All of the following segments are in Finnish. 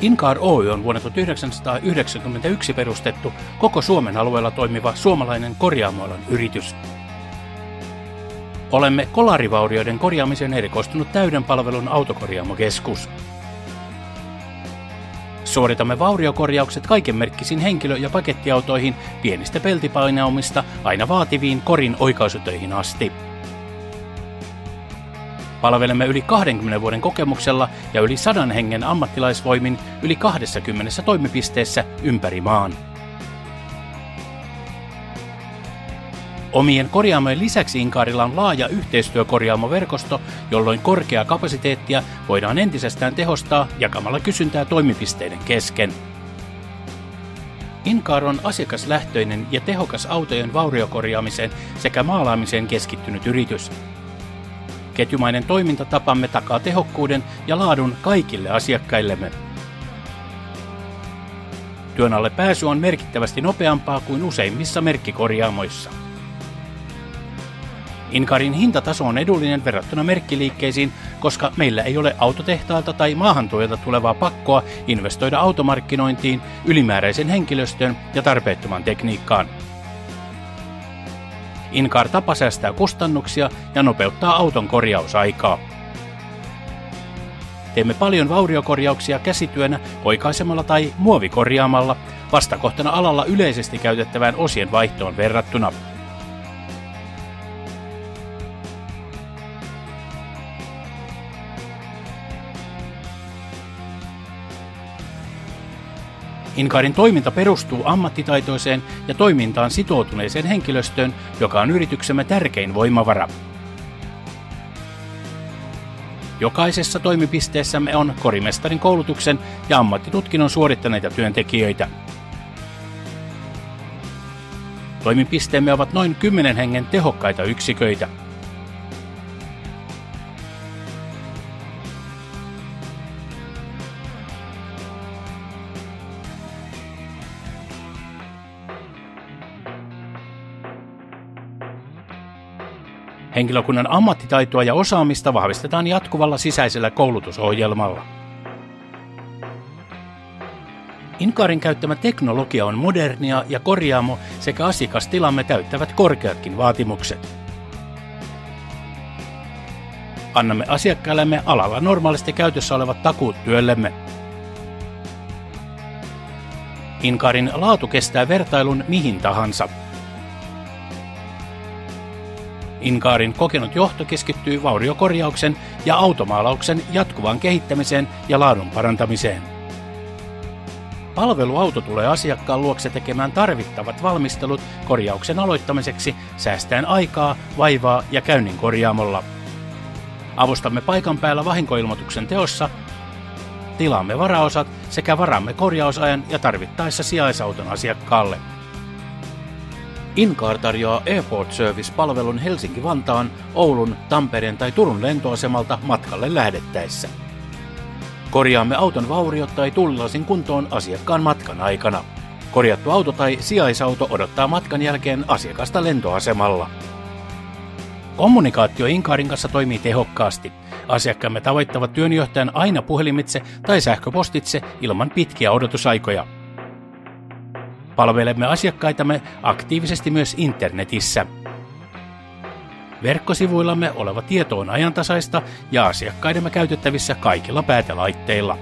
Incar Oy on vuonna 1991 perustettu koko Suomen alueella toimiva suomalainen korjaamoalan yritys. Olemme kolarivaurioiden korjaamiseen erikoistunut täyden palvelun autokorjaamokeskus. Suoritamme vauriokorjaukset kaikenmerkkisiin henkilö- ja pakettiautoihin pienistä peltipainaumista aina vaativiin korin oikaisutöihin asti. Palvelemme yli 20 vuoden kokemuksella ja yli 100 hengen ammattilaisvoimin yli 20 toimipisteessä ympäri maan. Omien korjaamojen lisäksi Incarilla on laaja yhteistyökorjaamoverkosto, jolloin korkeaa kapasiteettia voidaan entisestään tehostaa jakamalla kysyntää toimipisteiden kesken. Incar on asiakaslähtöinen ja tehokas autojen vauriokorjaamiseen sekä maalaamiseen keskittynyt yritys. Ketjumainen toimintatapamme takaa tehokkuuden ja laadun kaikille asiakkaillemme. Työn alle pääsy on merkittävästi nopeampaa kuin useimmissa merkkikorjaamoissa. Incarin hintataso on edullinen verrattuna merkkiliikkeisiin, koska meillä ei ole autotehtaalta tai maahantuojalta tulevaa pakkoa investoida automarkkinointiin, ylimääräisen henkilöstön ja tarpeettoman tekniikkaan. Incar-tapa säästää kustannuksia ja nopeuttaa auton korjausaikaa. Teemme paljon vauriokorjauksia käsityönä, oikaisemalla tai muovikorjaamalla, vastakohtana alalla yleisesti käytettävään osien vaihtoon verrattuna. Incarin toiminta perustuu ammattitaitoiseen ja toimintaan sitoutuneeseen henkilöstöön, joka on yrityksemme tärkein voimavara. Jokaisessa toimipisteessämme on korimestarin koulutuksen ja ammattitutkinnon suorittaneita työntekijöitä. Toimipisteemme ovat noin 10 hengen tehokkaita yksiköitä. Henkilökunnan ammattitaitoa ja osaamista vahvistetaan jatkuvalla sisäisellä koulutusohjelmalla. Incarin käyttämä teknologia on modernia ja korjaamo sekä asiakastilamme täyttävät korkeatkin vaatimukset. Annamme asiakkaillemme alalla normaalisti käytössä olevat takuut työllemme. Incarin laatu kestää vertailun mihin tahansa. Incarin kokenut johto keskittyy vauriokorjauksen ja automaalauksen jatkuvaan kehittämiseen ja laadun parantamiseen. Palveluauto tulee asiakkaan luokse tekemään tarvittavat valmistelut korjauksen aloittamiseksi säästäen aikaa, vaivaa ja käynnin korjaamolla. Avustamme paikan päällä vahinkoilmoituksen teossa, tilaamme varaosat sekä varaamme korjausajan ja tarvittaessa sijaisauton asiakkaalle. Incar tarjoaa Airport Service-palvelun Helsinki-Vantaan, Oulun, Tampereen tai Turun lentoasemalta matkalle lähdettäessä. Korjaamme auton vauriot tai tullilasin kuntoon asiakkaan matkan aikana. Korjattu auto tai sijaisauto odottaa matkan jälkeen asiakasta lentoasemalla. Kommunikaatio Incarin kanssa toimii tehokkaasti. Asiakkaamme tavoittavat työnjohtajan aina puhelimitse tai sähköpostitse ilman pitkiä odotusaikoja. Palvelemme asiakkaitamme aktiivisesti myös internetissä. Verkkosivuillamme oleva tieto on ajantasaista ja asiakkaidemme käytettävissä kaikilla päätelaitteilla.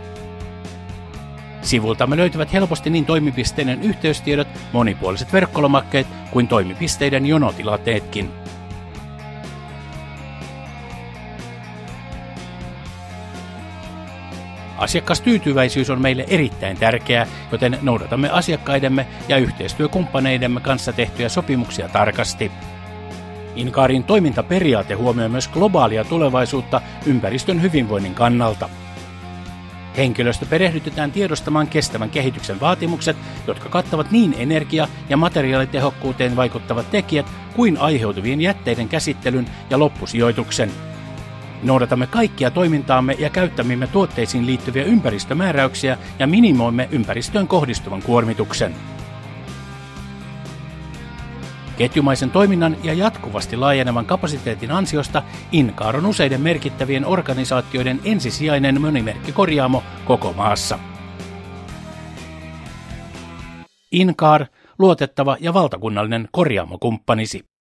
Sivultamme löytyvät helposti niin toimipisteiden yhteystiedot, monipuoliset verkkolomakkeet kuin toimipisteiden jonotilanteetkin. Asiakastyytyväisyys on meille erittäin tärkeää, joten noudatamme asiakkaidemme ja yhteistyökumppaneidemme kanssa tehtyjä sopimuksia tarkasti. Incarin toimintaperiaate huomioi myös globaalia tulevaisuutta ympäristön hyvinvoinnin kannalta. Henkilöstö perehdytetään tiedostamaan kestävän kehityksen vaatimukset, jotka kattavat niin energia- ja materiaalitehokkuuteen vaikuttavat tekijät kuin aiheutuvien jätteiden käsittelyn ja loppusijoituksen. Noudatamme kaikkia toimintaamme ja käyttämimme tuotteisiin liittyviä ympäristömääräyksiä ja minimoimme ympäristöön kohdistuvan kuormituksen. Ketjumaisen toiminnan ja jatkuvasti laajenevan kapasiteetin ansiosta Incar on useiden merkittävien organisaatioiden ensisijainen monimerkkikorjaamo koko maassa. Incar, luotettava ja valtakunnallinen korjaamokumppanisi.